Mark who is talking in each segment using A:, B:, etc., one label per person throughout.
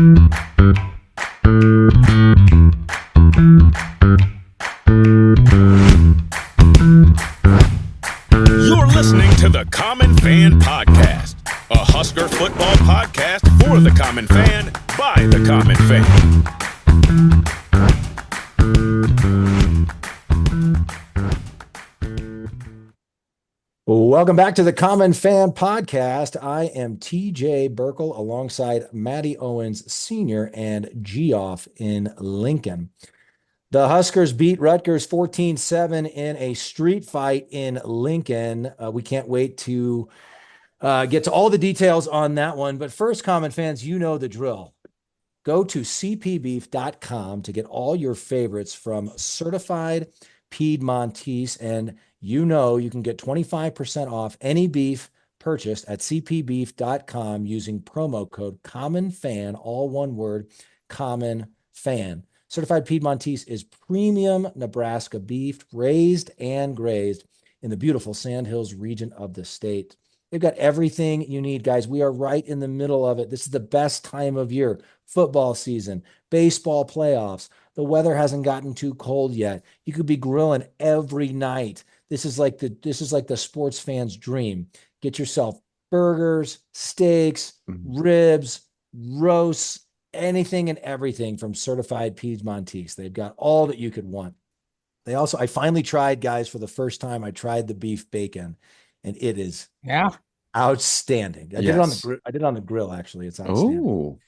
A: You're listening to the Common Fan Podcast, a Husker football podcast for the common fan, by the common fan.
B: Welcome back to the Common Fan Podcast. I am TJ Burkle alongside Matty Owens Sr. and Geoff in Lincoln. The Huskers beat Rutgers 14-7 in a street fight in Lincoln. We can't wait to get to all the details on that one. But first, Common fans, you know the drill. Go to cpbeef.com to get all your favorites from certified Piedmontese, and you know you can get 25% off any beef purchased at cpbeef.com using promo code COMMONFAN, all one word, COMMONFAN. Certified Piedmontese is premium Nebraska beef, raised and grazed in the beautiful Sandhills region of the state. They've got everything you need, guys. We are right in the middle of it. This is the best time of year. Football season, baseball playoffs. The weather hasn't gotten too cold yet. You could be grilling every night. This is like the sports fan's dream. Get yourself burgers, steaks, ribs, roasts, anything and everything from Certified Piedmontese. They've got all that you could want. I finally tried, guys, for the first time, I tried the beef bacon, and it is outstanding. I did it on the grill, actually. It's outstanding.
C: Oh,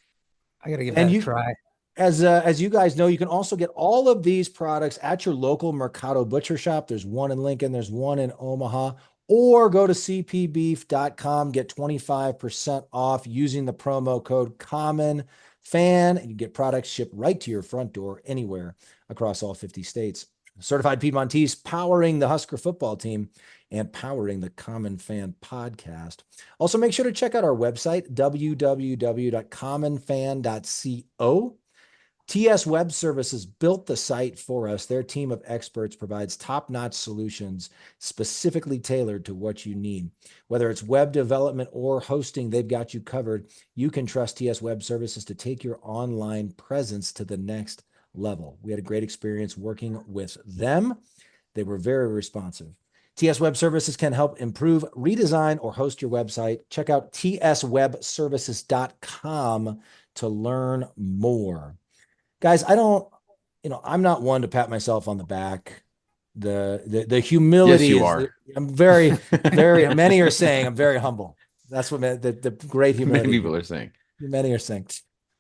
D: I got to give that a try.
B: As you guys know, you can also get all of these products at your local Mercado Butcher Shop. There's one in Lincoln, there's one in Omaha, or go to cpbeef.com, get 25% off using the promo code COMMONFAN, and you get products shipped right to your front door anywhere across all 50 states. Certified Piedmontese, powering the Husker football team and powering the Common Fan Podcast. Also, make sure to check out our website, www.commonfan.co. TS Web Services built the site for us. Their team of experts provides top-notch solutions specifically tailored to what you need. Whether it's web development or hosting, they've got you covered. You can trust TS Web Services to take your online presence to the next level. We had a great experience working with them. They were very responsive. TS Web Services can help improve, redesign, or host your website. Check out tswebservices.com to learn more. Guys, I'm not one to pat myself on the back. The humility.
C: Yes, you are.
B: I'm very, very, many are saying I'm very humble. That's what the great humility.
C: Many people are saying.
B: Many are saying.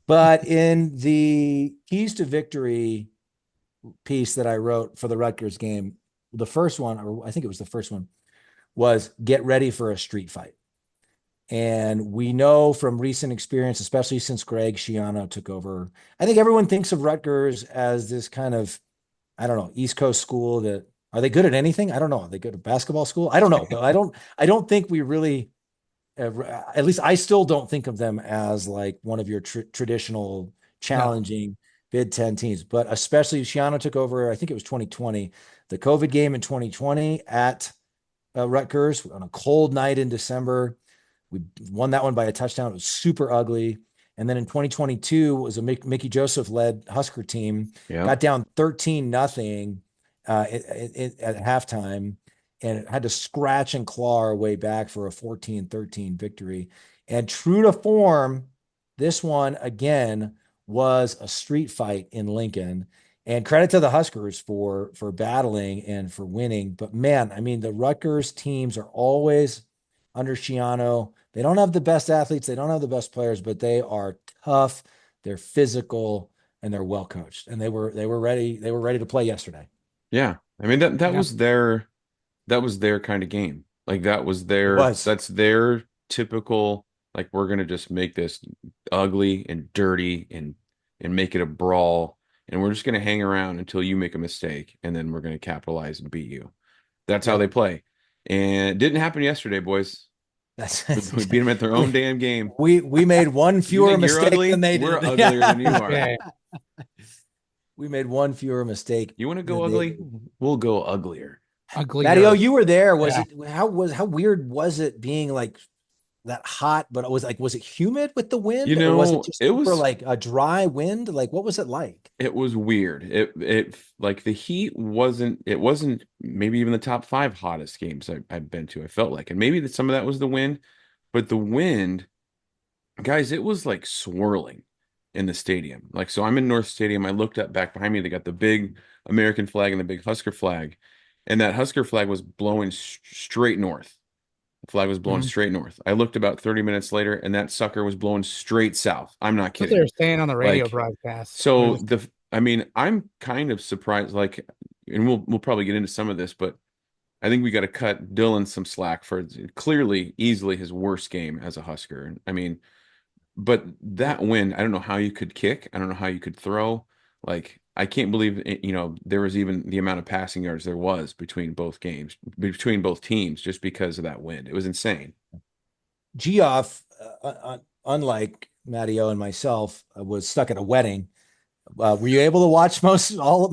B: But in the Keys to Victory piece that I wrote for the Rutgers game, the first one, or I think it was the first one, was get ready for a street fight. And we know from recent experience, especially since Greg Schiano took over, I think everyone thinks of Rutgers as this kind of, I don't know, East Coast school that, are they good at anything? I don't know. Are they good at basketball school? I don't know. But I don't think we really, at least I still don't think of them as like one of your traditional challenging Big Ten teams. But especially Schiano took over, I think it was 2020, the COVID game in 2020 at Rutgers on a cold night in December. We won that one by a touchdown. It was super ugly. And then in 2022, it was a Mickey Joseph-led Husker team. Got down 13-0 at halftime, and had to scratch and claw our way back for a 14-13 victory. And true to form, this one, again, was a street fight in Lincoln. And credit to the Huskers for battling and for winning. But, man, I mean, the Rutgers teams are always under Schiano. They don't have the best athletes. They don't have the best players, but they are tough. They're physical, and they're well coached. And they were ready. They were ready to play yesterday.
C: Yeah, I mean that was their kind of game. Like that's their typical. Like, we're gonna just make this ugly and dirty and make it a brawl, and we're just gonna hang around until you make a mistake, and then we're gonna capitalize and beat you. That's how they play. And it didn't happen yesterday, boys. We beat them at their own damn game.
B: We made one fewer mistake than they did.
C: We're uglier than you are.
B: We made one fewer mistake.
C: You want to go ugly? We'll go uglier.
B: Matty, you were there. How weird was it being like that hot, but was it humid with the wind,
C: You
B: or was it
C: know,
B: just
C: it
B: super
C: was
B: like a dry wind? Like, what was it like?
C: it was weird. It like the heat wasn't maybe even the top five hottest games I've been to. I felt like, and maybe that some of that was the wind, but the wind, guys, it was like swirling in the stadium. Like, so I'm in North Stadium. I looked up back behind me. They got the big American flag and the big Husker flag, and that Husker flag was blowing straight north. The flag was blowing straight north. I looked about 30 minutes later, and that sucker was blowing straight south. I'm not
D: That's what they
C: kidding.
D: were saying on the radio
C: Like,
D: broadcast.
C: so I mean, I'm kind of surprised, like, and we'll probably get into some of this, but I think we got to cut Dylan some slack for clearly, easily his worst game as a Husker. I mean, but that win, I don't know how you could kick. I don't know how you could throw. Like, I can't believe there was even the amount of passing yards there was between both games, between both teams, just because of that win. It was insane.
B: Geoff, unlike Matteo and myself, was stuck at a wedding. Were you able to watch most all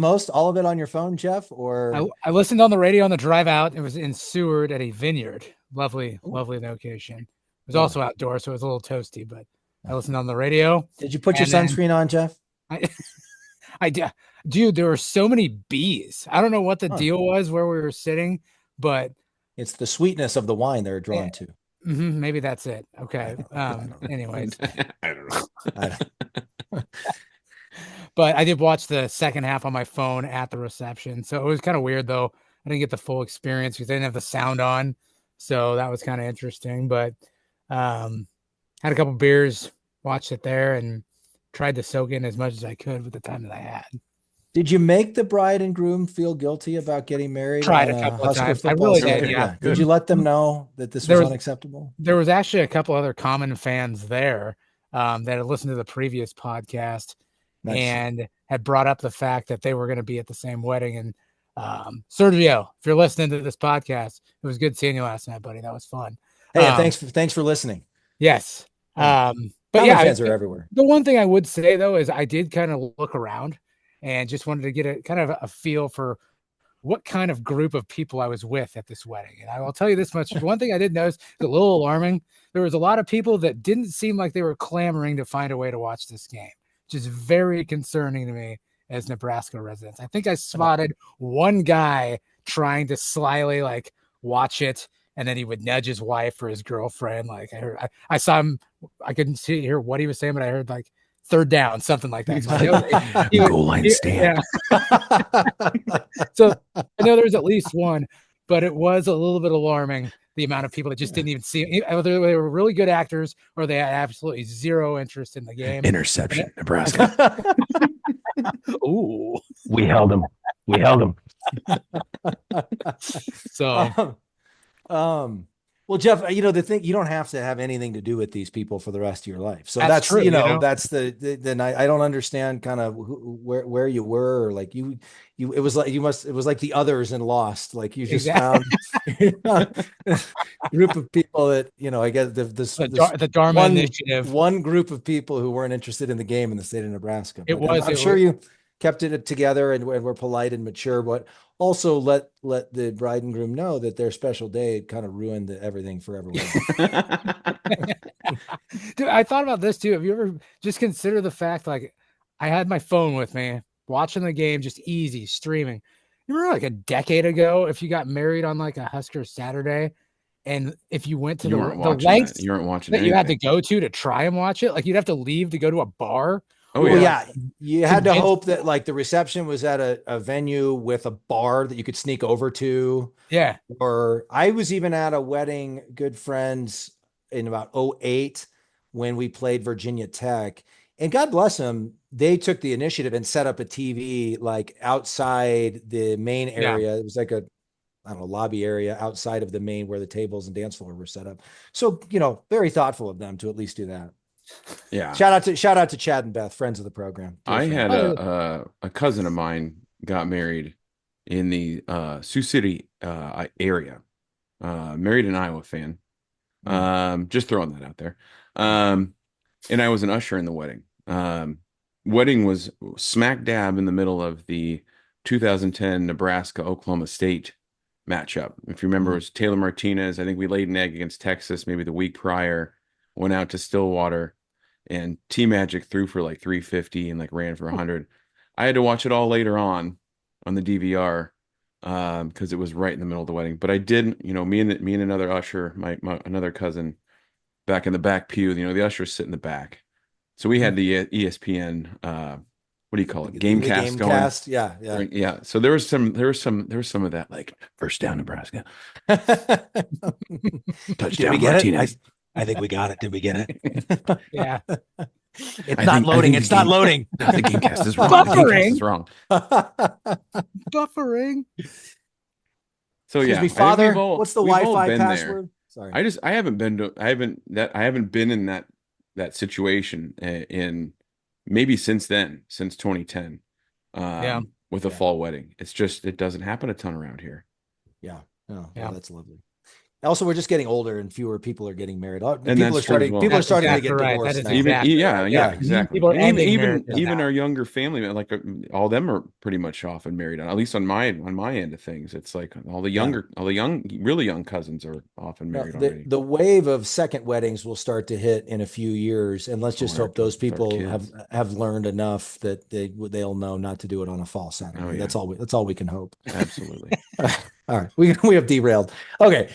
B: of it on your phone, Jeff? Or
D: I listened on the radio on the drive out. It was in Seward at a vineyard. Lovely location. It was also outdoors, so it was a little toasty, but I listened on the radio.
B: Did you put your sunscreen on, Jeff?
D: I did. Dude, there were so many bees. I don't know what the deal was where we were sitting, but
B: it's the sweetness of the wine they're drawn to.
D: Maybe that's it. Okay. Anyways,
C: I don't know.
D: But I did watch the second half on my phone at the reception. So it was kind of weird, though. I didn't get the full experience because they didn't have the sound on. So that was kind of interesting. But had a couple beers, watched it there, and tried to soak in as much as I could with the time that I had.
B: Did you make the bride and groom feel guilty about getting married?
D: Tried a couple of times. I really did, yeah.
B: Did you let them know that this was unacceptable?
D: There was actually a couple other common fans there that had listened to the previous podcast. Nice. And had brought up the fact that they were going to be at the same wedding. And Sergio, if you're listening to this podcast, it was good seeing you last night, buddy. That was fun.
B: Hey, thanks for listening.
D: Yes. But
B: fans are everywhere.
D: The one thing I would say, though, is I did kind of look around and just wanted to get a kind of a feel for what kind of group of people I was with at this wedding. And I will tell you this much. One thing I did notice is a little alarming. There was a lot of people that didn't seem like they were clamoring to find a way to watch this game. Which is very concerning to me as Nebraska residents. I think I spotted one guy trying to slyly like watch it, and then he would nudge his wife or his girlfriend. Like I saw him, I couldn't hear what he was saying, but I heard like third down, something like that. So
B: goal line stand.
D: Yeah. So I know there's at least one, but it was a little bit alarming. The amount of people that just didn't even see whether they were really good actors or they had absolutely zero interest in the game.
B: Interception, Nebraska.
D: Ooh,
E: we held them.
D: So,
B: well, Jeff, the thing, you don't have to have anything to do with these people for the rest of your life. So that's
D: true,
B: that's the I don't understand kind of where you were, or like it was like the others in Lost. Like you just found a group of people that, I guess
D: the Dharma Initiative,
B: one group of people who weren't interested in the game in the state of Nebraska. I'm sure
D: was.
B: You kept it together and were polite and mature, but also let the bride and groom know that their special day kind of ruined everything for everyone.
D: Dude, I thought about this too. Have you ever just considered the fact, like, I had my phone with me watching the game, just easy streaming. You remember like a decade ago, if you got married on like a Husker Saturday, and if you went to the lengths
C: you weren't watching
D: that you had to go to try and watch it, like you'd have to leave to go to a bar.
B: Oh, yeah. You had to hope that like the reception was at a venue with a bar that you could sneak over to.
D: Yeah.
B: Or I was even at a wedding, good friends, in about 2008 when we played Virginia Tech. And God bless them, they took the initiative and set up a TV like outside the main area. Yeah. It was like lobby area outside of the main where the tables and dance floor were set up. So, very thoughtful of them to at least do that.
C: Yeah.
B: Shout out to Chad and Beth, friends of the program.
C: I had a cousin of mine got married in the Sioux City area. Married an Iowa fan. Just throwing that out there. And I was an usher in the wedding. Wedding was smack dab in the middle of the 2010 Nebraska-Oklahoma State matchup. If you remember, it was Taylor Martinez. I think we laid an egg against Texas maybe the week prior, went out to Stillwater, and T-Magic threw for like 350 and like ran for 100. I had to watch it all later on the DVR because it was right in the middle of the wedding. But I did, me and another usher, my another cousin, back in the back pew. The ushers sit in the back, so we had the ESPN. What do you call it? Gamecast going.
B: Gamecast, yeah.
C: Yeah. So there was some of that, like, first down Nebraska. Touchdown
B: Did we get
C: Martinez.
B: it? I think we got it. Did we get it?
D: Yeah.
B: It's not loading. It's not loading.
C: The Gamecast is wrong.
D: Buffering.
C: The Gamecast is wrong.
D: Buffering.
C: So
B: Excuse
C: yeah,
B: me, Father.
C: We've
B: what's the
C: all
B: Wi-Fi
C: been
B: password? Sorry.
C: I haven't been in that situation in maybe since 2010. With a fall wedding. It's just, it doesn't happen a ton around here.
B: Yeah. Oh, yeah. That's lovely. Also, we're just getting older and fewer people are getting married. People are starting to get divorced now.
C: Exactly. Even our younger family, like all of them are pretty much off and married. At least on my end of things, it's like all the really young cousins are off and married already.
B: The wave of second weddings will start to hit in a few years, and let's just hope those people have learned enough that they'll know not to do it on a fall Saturday. Oh, yeah. That's all we can hope.
C: Absolutely.
B: All right, we have derailed. Okay,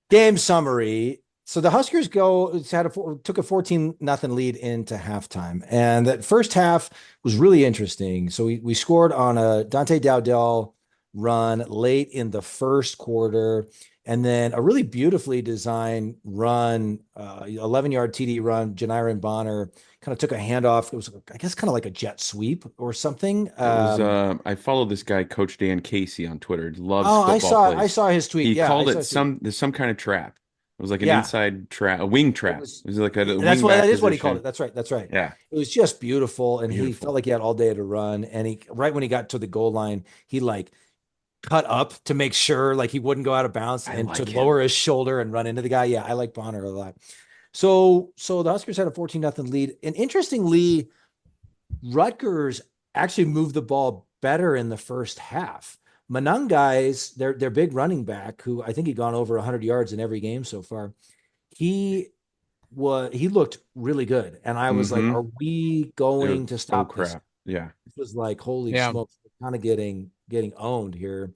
B: game summary. So the Huskers took a 14-0 lead into halftime, and that first half was really interesting. So we scored on a Dante Dowdell run late in the first quarter, and then a really beautifully designed run, 11-yard TD run. Janiran Bonner kind of took a handoff. It was, I guess, kind of like a jet sweep or something.
C: I follow this guy, Coach Dan Casey, on Twitter. Loves football plays.
B: I saw his tweet.
C: He called it some kind of trap. It was like an inside trap, a wing trap. It was like
B: that is what he called it. That's right.
C: Yeah.
B: It was just beautiful, and he felt like he had all day to run. And right when he got to the goal line, he like cut up to make sure like he wouldn't go out of bounds and to lower his shoulder and run into the guy. Yeah, I like Bonner a lot. So the Huskers had a 14-0 lead. And interestingly, Rutgers actually moved the ball better in the first half. Monangai's, their big running back, who I think he'd gone over 100 yards in every game so far, he looked really good. And I was like, are we going to stop this?
C: Yeah.
B: It was like, holy smokes, we're kind of getting owned here.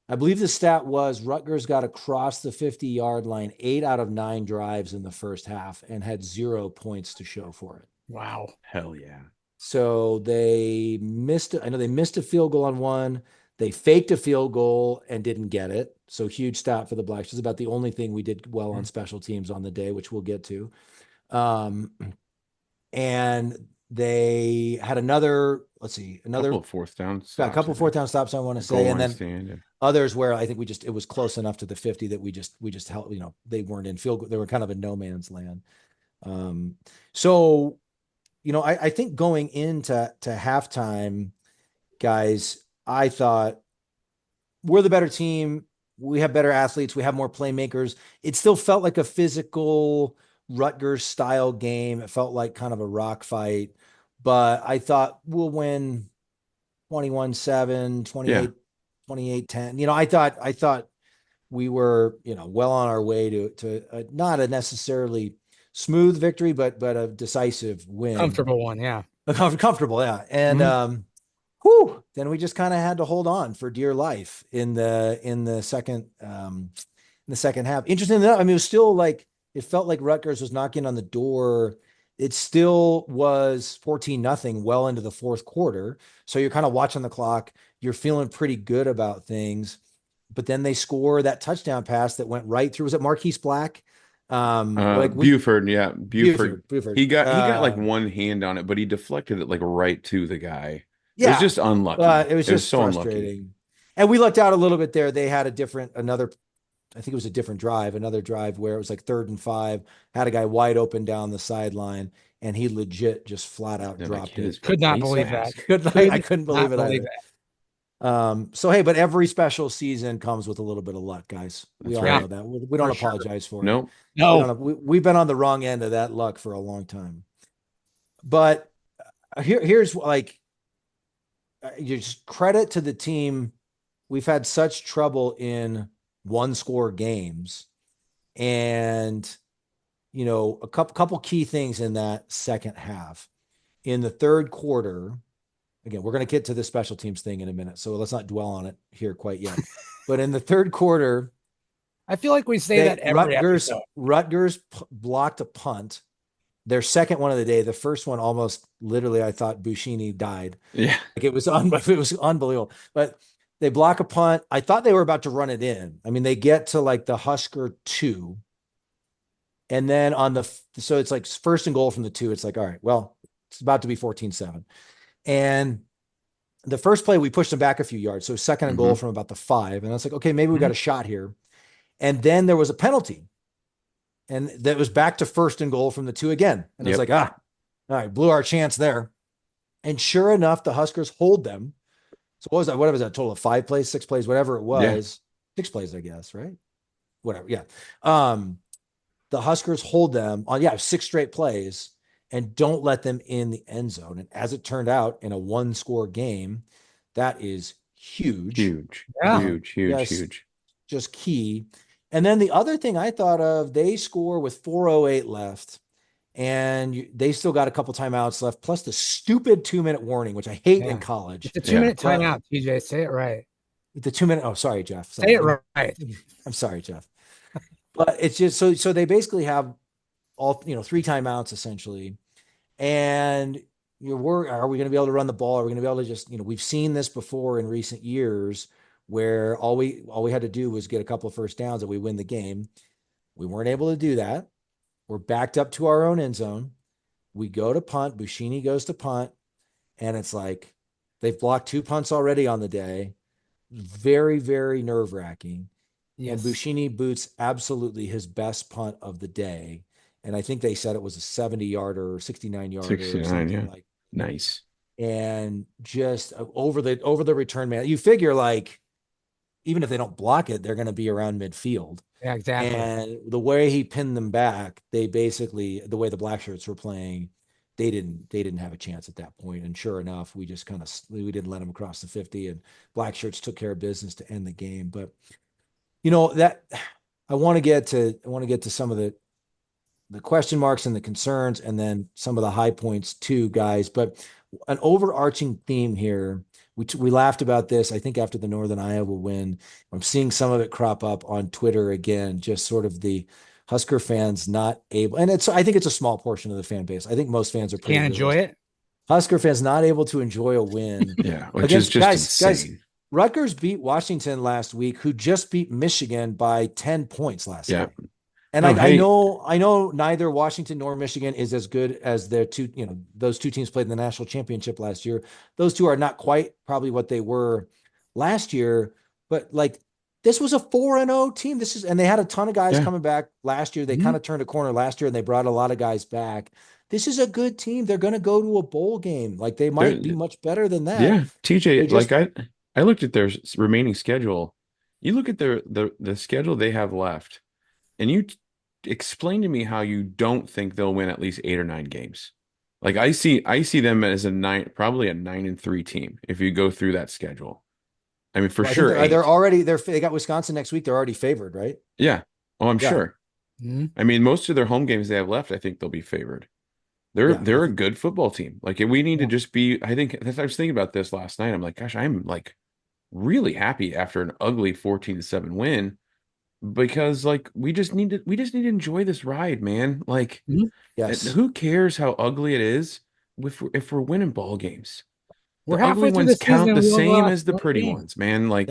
B: I believe the stat was Rutgers got across the 50-yard line 8 out of 9 drives in the first half and had 0 points to show for it.
D: Wow.
C: Hell yeah.
B: So they missed a field goal on one. They faked a field goal and didn't get it. So huge stat for the Blackshirts. It's about the only thing we did well on special teams on the day, which we'll get to. And they had another couple
C: of fourth down stops.
B: A couple of fourth down stops, I want to say, and then others where I think it was close enough to the 50 that we just held, they weren't in field goal. They were kind of in no man's land. So, I think going into halftime, guys, I thought we're the better team. We have better athletes. We have more playmakers. It still felt like a physical Rutgers style game. It felt like kind of a rock fight, but I thought we'll win 21-7, 28-10. I thought we were, well on our way to not a necessarily smooth victory, but a decisive win.
D: Comfortable one. Yeah.
B: Comfortable. Yeah. And, then we just kind of had to hold on for dear life in the second half. Interesting enough, it was still like, it felt like Rutgers was knocking on the door. It still was 14-0 well into the fourth quarter. So you're kind of watching the clock. You're feeling pretty good about things. But then they score that touchdown pass that went right through. Was it Marquise Black?
C: Buford. Yeah. Buford. He got like one hand on it, but he deflected it like right to the guy. Yeah. It was just unlucky.
B: It was just so frustrating. Unlucky. And we lucked out a little bit there. They had I think it was a different drive, another drive where it was like 3rd and 5, had a guy wide open down the sideline, and he legit just flat out dropped it.
D: Could not believe that.
B: I couldn't believe it either. So, hey, but every special season comes with a little bit of luck, guys. We all know that. We don't apologize for it.
C: No.
B: We've been on the wrong end of that luck for a long time. But here's like, just credit to the team we've had such trouble in one score games, and a couple key things in that second half. In the third quarter, again, we're going to get to the special teams thing in a minute, so let's not dwell on it here quite yet. But in the third quarter,
D: I feel like we say that every episode.
B: Rutgers blocked a punt, their second one of the day. The first one almost literally, I thought Buschini died.
C: Yeah,
B: like it was unbelievable. But they block a punt. I thought they were about to run it in. I mean, they get to like the Husker 2, and then so it's like first and goal from the 2. It's like, all right, well, it's about to be 14-7, and the first play we pushed them back a few yards, so second and goal from about the 5, and I was like, okay, maybe we got a shot here. And then there was a penalty, and that was back to first and goal from the 2 again. And I was like, all right, blew our chance there. And sure enough, the Huskers hold them. So what was that total of 5 plays, 6 plays, whatever it was, 6 plays, I guess, right? Whatever. Yeah. The Huskers hold them on 6 straight plays and don't let them in the end zone. And as it turned out, in a 1-score game, that is huge.
C: Huge.
B: Just key. And then the other thing I thought of, they score with 4:08 left, and they still got a couple timeouts left, plus the stupid 2-minute warning, which I hate in college.
D: It's a 2-minute timeout, TJ. Say it right.
B: The 2-minute. Oh, sorry, Jeff.
D: Say it right.
B: I'm sorry, Jeff. But it's just so they basically have all 3 timeouts essentially, and are we going to be able to run the ball? Are we going to be able to just we've seen this before in recent years, where all we had to do was get a couple of first downs and we win the game. We weren't able to do that. We're backed up to our own end zone. We go to punt. Buschini goes to punt, and it's like they've blocked 2 punts already on the day. Very, very nerve-wracking. Yes. And Buschini boots absolutely his best punt of the day. And I think they said it was a 70-yarder or 69-yarder.
C: 69, yeah. Nice.
B: And just over the return man. You figure like, even if they don't block it, they're going to be around midfield.
D: Yeah, exactly.
B: And the way he pinned them back, they basically, the way the Blackshirts were playing, they didn't have a chance at that point. And sure enough, we just we didn't let them across the 50, and Blackshirts took care of business to end the game. But that I want to get to some of the question marks and the concerns, and then some of the high points too, guys. But an overarching theme here. We laughed about this, I think, after the Northern Iowa win. I'm seeing some of it crop up on Twitter again, just sort of the Husker fans not able, and I think it's a small portion of the fan base. I think most fans are
D: can't enjoy it.
B: Husker fans not able to enjoy a win.
C: Yeah, which is just insane. Guys,
B: Rutgers beat Washington last week, who just beat Michigan by 10 points last night. And I know neither Washington nor Michigan is as good as their two, those 2 teams played in the national championship last year. Those 2 are not quite probably what they were last year, but like this was a 4-0 team. And they had a ton of guys coming back last year. They kind of turned a corner last year, and they brought a lot of guys back. This is a good team. They're going to go to a bowl game. Like they might be much better than that.
C: Yeah. TJ, I looked at their remaining schedule. You look at the schedule they have left, and you explain to me how you don't think they'll win at least 8 or 9 games. Like I see them as probably a 9-3 team if you go through that schedule. I mean, for sure.
B: They got Wisconsin next week. They're already favored, right?
C: Yeah. Oh, I'm sure.
D: Mm-hmm.
C: I mean, most of their home games they have left, I think they'll be favored. They're a good football team. Like we need to just be. I was thinking about this last night. I'm like, gosh, I'm like really happy after an ugly 14-7 win. Because like we just need to enjoy this ride, man. Like, who cares how ugly it is if we're winning ball games?
D: We're
C: the ugly
D: halfway
C: ones
D: through
C: count
D: the
C: the
D: season,
C: same as the pretty ones, man. Like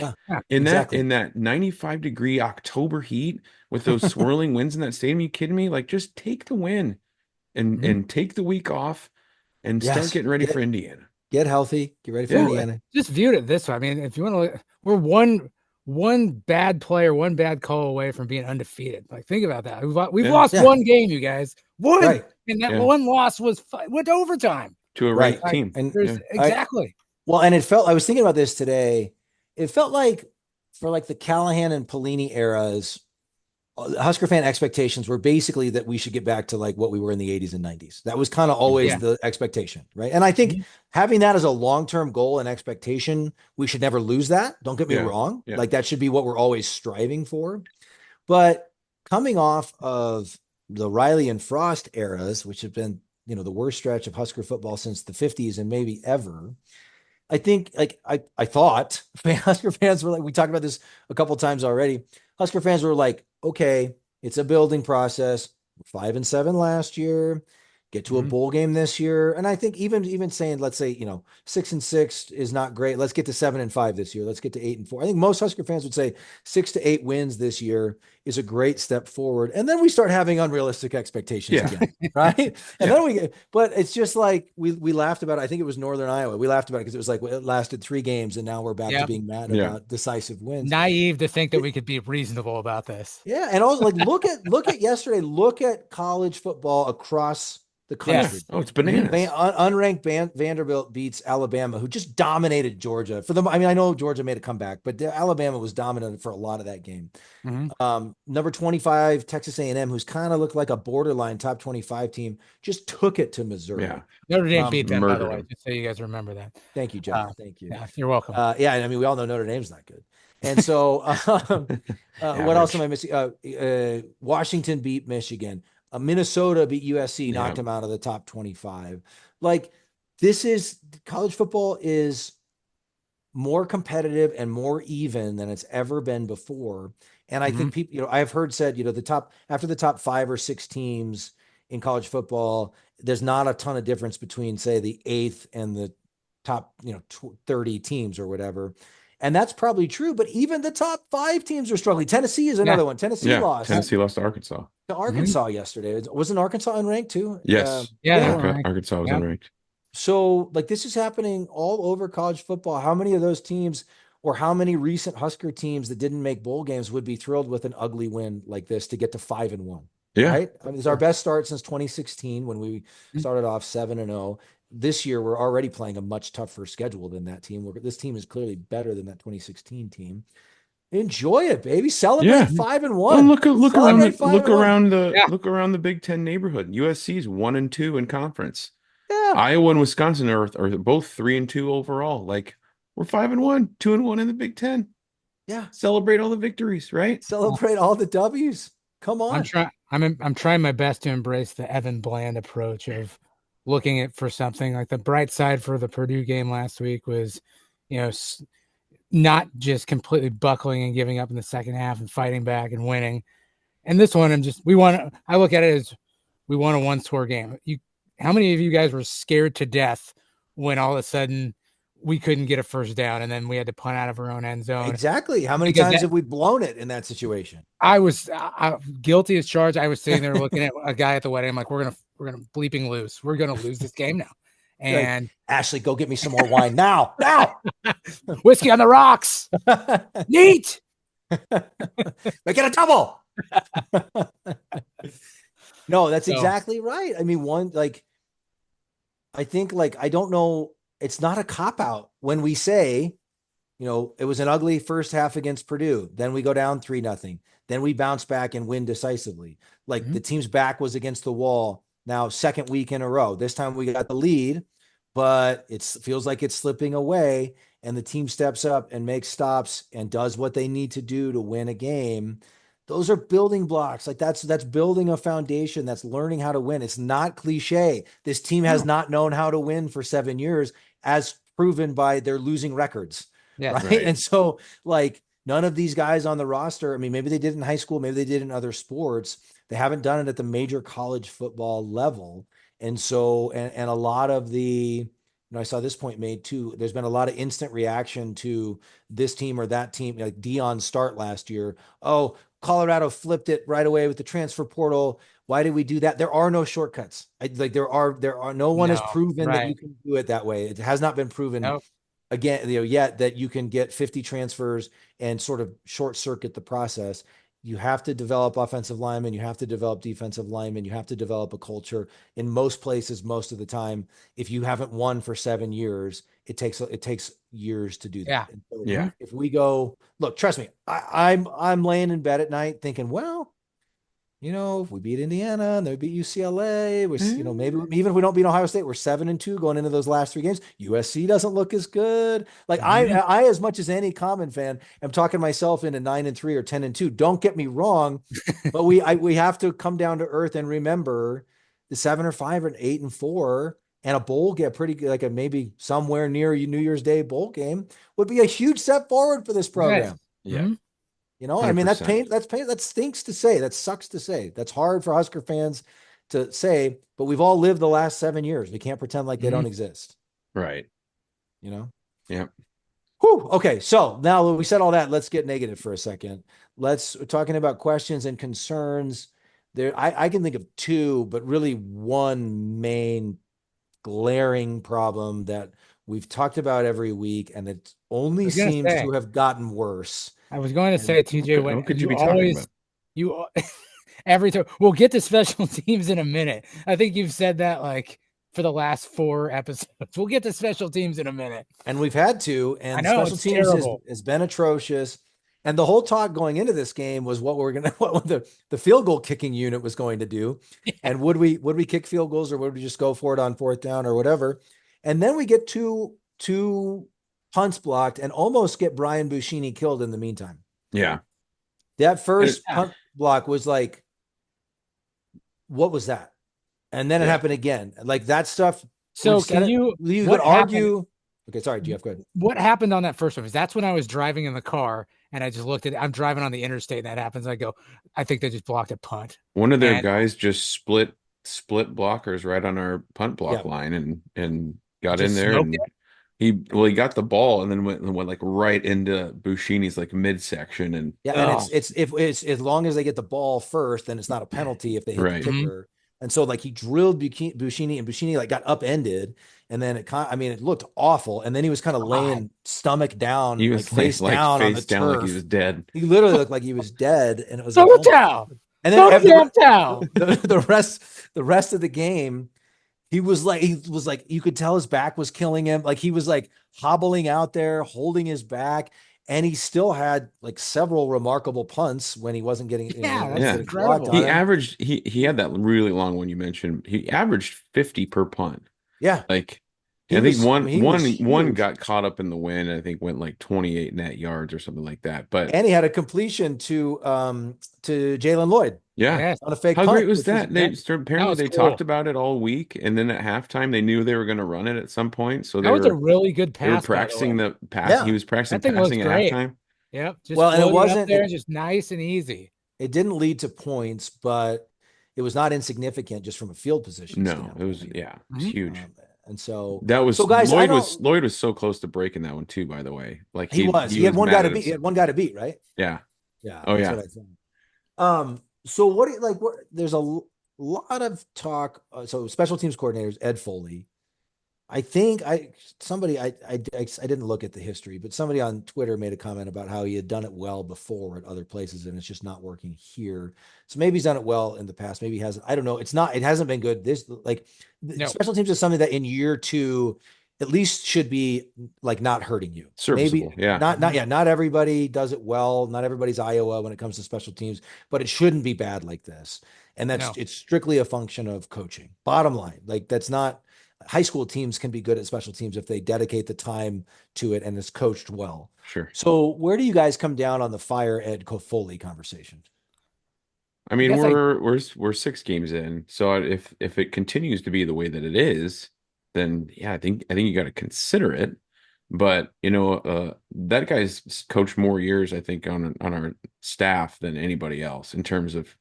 C: in
B: exactly.
C: that 95-degree October heat with those swirling winds in that stadium. You kidding me? Like just take the win and take the week off and start getting ready for Indiana.
B: Get healthy. Get ready for Indiana.
D: Just viewed it this way. I mean, if you want to, we're one bad player, one bad call away from being undefeated. Like, think about that. We've lost one game, you guys. One, and that one loss went to overtime
C: to a ranked team.
B: And
D: exactly.
B: And I was thinking about this today. It felt like for like the Callahan and Pelini eras, Husker fan expectations were basically that we should get back to like what we were in the 80s and 90s. That was kind of always the expectation, right? And I think having that as a long-term goal and expectation, we should never lose that. Don't get me wrong. Like that should be what we're always striving for. But coming off of the Riley and Frost eras, which have been, the worst stretch of Husker football since the 50s and maybe ever, I think like I thought Husker fans were like, we talked about this a couple times already. Husker fans were like, okay, it's a building process. 5-7 last year, get to a bowl game this year. And I think even saying, let's say, 6-6 is not great. Let's get to 7-5 this year. Let's get to 8-4. I think most Husker fans would say 6 to 8 wins this year is a great step forward. And then we start having unrealistic expectations again, right? And then but it's just like we laughed about it. I think it was Northern Iowa. We laughed about it because it was like, well, it lasted 3 games and now we're back to being mad about decisive wins.
D: Naive to think that we could be reasonable about this.
B: Yeah. And also like, look at yesterday, look at college football across the country.
C: Oh, it's bananas.
B: Unranked Vanderbilt beats Alabama, who just dominated Georgia. I know Georgia made a comeback, but Alabama was dominant for a lot of that game. Number 25, Texas A&M, who's kind of looked like a borderline top 25 team, just took it to Missouri.
D: Yeah, Notre Dame beat them, by the way, just so you guys remember that.
B: Thank you, Jeff. Thank you.
D: Yeah, you're welcome.
B: We all know Notre Dame's not good. And so what else am I missing? Washington beat Michigan. Minnesota beat USC, knocked them out of the top 25. Like, college football is more competitive and more even than it's ever been before. And I think people, I've heard said, after the top 5 or 6 teams in college football, there's not a ton of difference between, say, the 8th and the top, 30 teams or whatever. And that's probably true, but even the top 5 teams are struggling. Tennessee is another one. Tennessee lost.
C: Tennessee lost to Arkansas.
B: Yesterday. Wasn't Arkansas unranked too?
C: Yes. Arkansas was unranked.
B: So like this is happening all over college football. How many of those teams or how many recent Husker teams that didn't make bowl games would be thrilled with an ugly win like this to get to 5-1?
C: Yeah.
B: Right? I mean, it's our best start since 2016 when we started off 7-0. This year, we're already playing a much tougher schedule than that team. This team is clearly better than that 2016 team. Enjoy it, baby. Celebrate 5-1.
C: Well, look around the Big Ten neighborhood. USC's 1-2 in conference.
B: Yeah.
C: Iowa and Wisconsin are both 3-2 overall. Like we're 5-1, 2-1 in the Big Ten.
B: Yeah.
C: Celebrate all the victories, right?
B: Celebrate all the W's. Come on.
D: I'm trying my best to embrace the Evan Bland approach of looking at for something. Like the bright side for the Purdue game last week was, not just completely buckling and giving up in the second half and fighting back and winning. And this one, I look at it as we won a 1-score game. How many of you guys were scared to death when all of a sudden we couldn't get a first down and then we had to punt out of our own end zone?
B: Exactly. How many times have we blown it in that situation?
D: I was guilty as charged. I was sitting there looking at a guy at the wedding. I'm like, we're gonna bleeping lose. We're gonna lose this game now. And
B: Ashley, go get me some more wine now.
D: Whiskey on the rocks. Neat.
B: Make it a double. No, that's exactly right. I mean, I think I don't know. It's not a cop out when we say, it was an ugly first half against Purdue. Then we go down 3-0. Then we bounce back and win decisively. Like the team's back was against the wall. Now, second week in a row. This time we got the lead, but it feels like it's slipping away, and the team steps up and makes stops and does what they need to do to win a game. Those are building blocks. Like that's building a foundation. That's learning how to win. It's not cliche. This team has not known how to win for 7 years, as proven by their losing records.
D: Yeah,
B: right? And so none of these guys on the roster, I mean, maybe they did in high school, maybe they did in other sports. They haven't done it at the major college football level. And so, and a lot of the, I saw this point made too. There's been a lot of instant reaction to this team or that team, like Deion's start last year. Oh, Colorado flipped it right away with the transfer portal. Why did we do that? There are no shortcuts. No one has proven that you can do it that way. It has not been proven again, yet that you can get 50 transfers and sort of short circuit the process. You have to develop offensive linemen. You have to develop defensive linemen. You have to develop a culture. In most places, most of the time, if you haven't won for 7 years, it takes years to do that.
D: Yeah.
B: If we go, look, trust me, I'm laying in bed at night thinking, well, if we beat Indiana and they beat UCLA, maybe even if we don't beat Ohio State, we're 7-2 going into those last 3 games. USC doesn't look as good. Like I, as much as any common fan, am talking myself into 9-3 or 10-2. Don't get me wrong, but we have to come down to earth and remember the 7-5 and 8-4 and a bowl get pretty good, like a maybe somewhere near New Year's Day bowl game would be a huge step forward for this program.
C: Yeah.
B: I mean, that's pain. That stinks to say. That sucks to say. That's hard for Husker fans to say, but we've all lived the last 7 years. We can't pretend like they don't exist.
C: Right.
B: Yeah.
C: Whew.
B: Okay. So now that we said all that, let's get negative for a second. We're talking about questions and concerns. I can think of 2, but really one main glaring problem that we've talked about every week, and it only seems to have gotten worse.
D: I was going to say, TJ, what could you be talking about? Every time we'll get to special teams in a minute. I think you've said that like for the last 4 episodes. We'll get to special teams in a minute,
B: and we've had to. And special teams has been atrocious. And the whole talk going into this game was what the field goal kicking unit was going to do, and would we kick field goals or would we just go for it on 4th down or whatever? And then we get two punts blocked and almost get Brian Buschini killed in the meantime.
C: Yeah.
B: That first punt block was like, what was that? And then it happened again. Like that stuff.
D: So you
B: could argue. Okay, sorry, Jeff, go ahead.
D: What happened on that first one? Because that's when I was driving in the car and I just looked at it. I'm driving on the interstate and that happens. I go, I think they just blocked a punt.
C: One of their guys just split blockers right on our punt block line and got in there and he got the ball and then went like right into Buschini's like midsection and
B: and it's as long as they get the ball first, then it's not a penalty if they hit the kicker. And so like he drilled Buschini and Buschini like got upended, and then it looked awful. And then he was kind of laying stomach down,
C: he was
B: face down on the turf.
C: Like he was dead.
B: He literally looked like he was dead, and it was
D: and then
B: the rest of the game. He was like, you could tell his back was killing him. Like he was like hobbling out there, holding his back. And he still had like several remarkable punts when he wasn't getting.
D: That's incredible.
C: He averaged, he had that really long one you mentioned. He averaged 50 per punt.
B: Yeah.
C: Like, I think one got caught up in the wind. I think went like 28 net yards or something like that. And
B: he had a completion to Jalen Lloyd.
C: Yeah.
B: On a fake
C: punt.
B: How
C: great was that? Apparently they talked about it all week, and then at halftime they knew they were going to run it at some point. So
D: that was a really good pass.
C: They were practicing the pass. Yeah. He was practicing passing at halftime.
D: Yep.
B: And it wasn't
D: there, just nice and easy.
B: It didn't lead to points, but it was not insignificant just from a field position.
C: No, it was huge.
B: And so
C: that was
B: guys,
C: Lloyd was so close to breaking that one too, by the way. Like
B: he had one guy to beat. He had one guy to beat, right?
C: Yeah.
B: Yeah.
C: Oh yeah.
B: So what do you like? There's a lot of talk. So special teams coordinators, Ed Foley. I think I didn't look at the history, but somebody on Twitter made a comment about how he had done it well before at other places, and it's just not working here. So maybe he's done it well in the past. Maybe he hasn't. I don't know. It hasn't been good. Special teams is something that in year 2 at least should be like not hurting you.
C: Serviceable,
B: maybe not everybody does it well. Not everybody's Iowa when it comes to special teams, but it shouldn't be bad like this. And it's strictly a function of coaching. Bottom line, like that's not. High school teams can be good at special teams if they dedicate the time to it and it's coached well.
C: Sure.
B: So where do you guys come down on the fire Ed Foley conversation?
C: I mean, we're 6 games in. So if it continues to be the way that it is, then I think you got to consider it. But that guy's coached more years, I think, on our staff than anybody else in terms of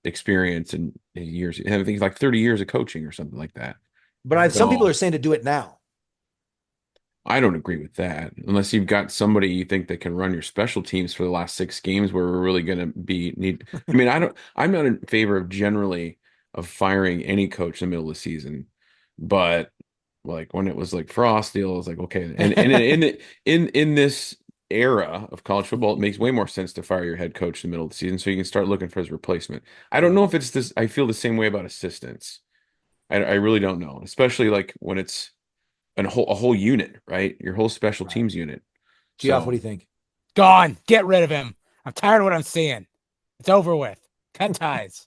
C: experience and years. I think like 30 years of coaching or something like that.
B: But some people are saying to do it now.
C: I don't agree with that unless you've got somebody you think that can run your special teams for the last 6 games where we're really going to I mean, I'm not in favor of generally of firing any coach in the middle of the season, but like when it was like Frost deal, I was like, okay. And in this era of college football, it makes way more sense to fire your head coach in the middle of the season so you can start looking for his replacement. I don't know if it's this. I feel the same way about assistants. I really don't know, especially like when it's a whole unit, right? Your whole special teams unit.
B: Geoff, what do you think?
D: Gone. Get rid of him. I'm tired of what I'm seeing. It's over with. Cut ties.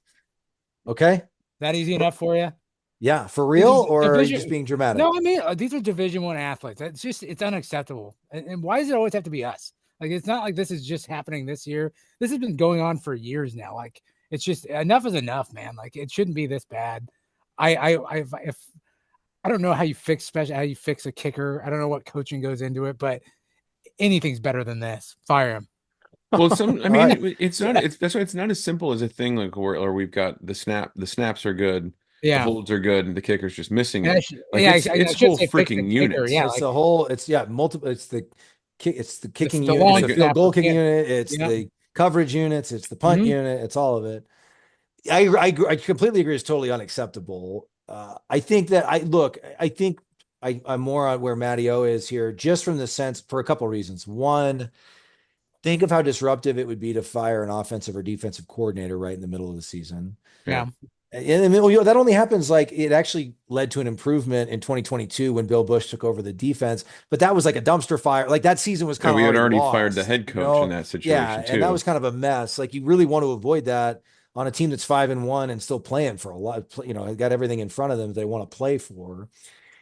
B: Okay.
D: That easy enough for you?
B: Yeah, for real, or are you just being dramatic?
D: No, I mean, these are Division I athletes. It's unacceptable. And why does it always have to be us? Like, it's not like this is just happening this year. This has been going on for years now. Like, it's just enough is enough, man. Like, it shouldn't be this bad. I don't know how you fix a kicker. I don't know what coaching goes into it, but anything's better than this. Fire him.
C: Well, it's not. That's why it's not as simple as a thing like where we've got the snaps are good, the holds are good, and the kicker's just missing it. It's whole freaking units.
B: Yeah, it's the whole. It's multiple. It's the kicking unit.
D: It's
B: the field goal kicking unit. It's the coverage units. It's the punt unit. It's all of it. I completely agree. It's totally unacceptable. I think that I'm more on where Matty O is here, just from the sense for a couple of reasons. One, think of how disruptive it would be to fire an offensive or defensive coordinator right in the middle of the season.
D: Yeah.
B: And that only happens like it actually led to an improvement in 2022 when Bill Busch took over the defense, but that was like a dumpster fire. Like that season was kind of,
C: we had already
B: lost,
C: fired the head coach in that situation too.
B: And that was kind of a mess. Like you really want to avoid that on a team that's 5-1 and still playing for a lot, got everything in front of them that they want to play for.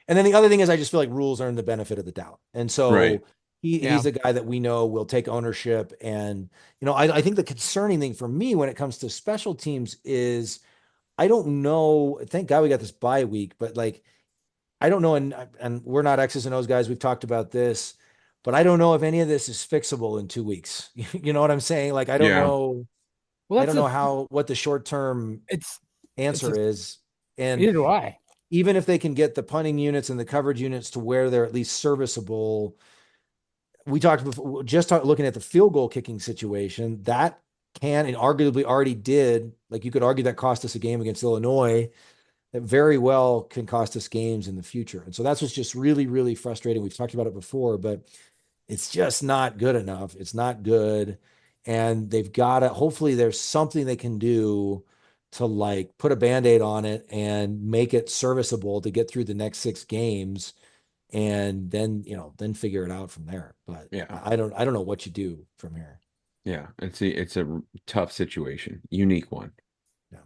B: And then the other thing is I just feel like rules earn the benefit of the doubt. And so he's a guy that we know will take ownership. And, I think the concerning thing for me when it comes to special teams is I don't know. Thank God we got this bye week, but like, I don't know. And we're not X's and O's guys. We've talked about this, but I don't know if any of this is fixable in 2 weeks. You know what I'm saying? Like, I don't know. Well, I don't know what the short-term answer is. And
D: neither do I.
B: Even if they can get the punting units and the coverage units to where they're at least serviceable, we talked before, looking at the field goal kicking situation, that can and arguably already did, like you could argue that cost us a game against Illinois, that very well can cost us games in the future. And so that's what's just really, really frustrating. We've talked about it before, but it's just not good enough. It's not good. And they've got to, hopefully there's something they can do to like put a Band-Aid on it and make it serviceable to get through the next 6 games. And then, then figure it out from there. But I don't know what you do from here.
C: Yeah. And see, it's a tough situation, unique one.
B: Yeah.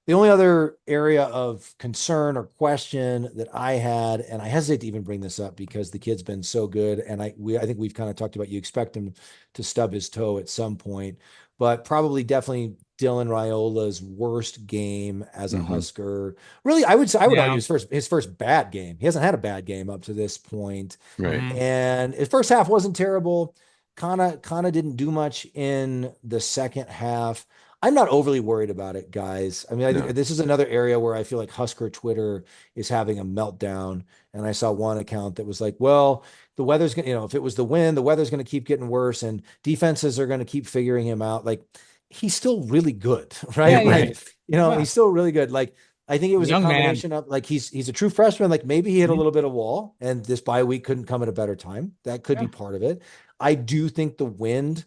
B: The only other area of concern or question that I had, and I hesitate to even bring this up because the kid's been so good. And I think we've kind of talked about, you expect him to stub his toe at some point, but definitely Dylan Raiola's worst game as a Husker. Really, I would argue his first bad game. He hasn't had a bad game up to this point.
C: Right.
B: And his first half wasn't terrible. Kana didn't do much in the second half. I'm not overly worried about it, guys. I mean, I think this is another area where I feel like Husker Twitter is having a meltdown. And I saw one account that was like, well, the weather's going to, if it was the wind, the weather's going to keep getting worse and defenses are going to keep figuring him out. Like, he's still really good, right? He's still really good. Like, I think it was a combination of like, he's a true freshman. Like maybe he hit a little bit of wall and this bye week couldn't come at a better time. That could be part of it. I do think the wind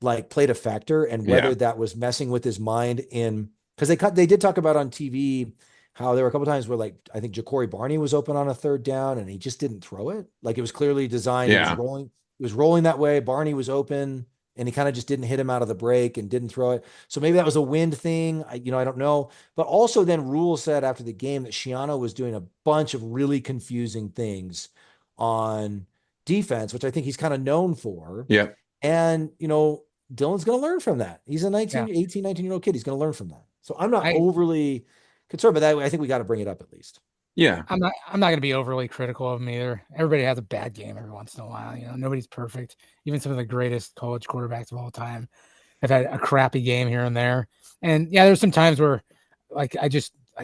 B: like played a factor and whether that was messing with his mind because they did talk about on TV how there were a couple times where like, I think Ja'Cory Barney was open on a 3rd down and he just didn't throw it. Like it was clearly designed.
C: Yeah.
B: It was rolling that way. Barney was open. And he kind of just didn't hit him out of the break and didn't throw it. So maybe that was a wind thing. I don't know. But also then Rule said after the game that Shiano was doing a bunch of really confusing things on defense, which I think he's kind of known for.
C: Yeah.
B: And, Dylan's going to learn from that. He's a 19-year-old kid. He's going to learn from that. So I'm not overly concerned, but I think we got to bring it up at least.
C: Yeah.
D: I'm not going to be overly critical of him either. Everybody has a bad game every once in a while. Nobody's perfect. Even some of the greatest college quarterbacks of all time have had a crappy game here and there. And there's some times where like, I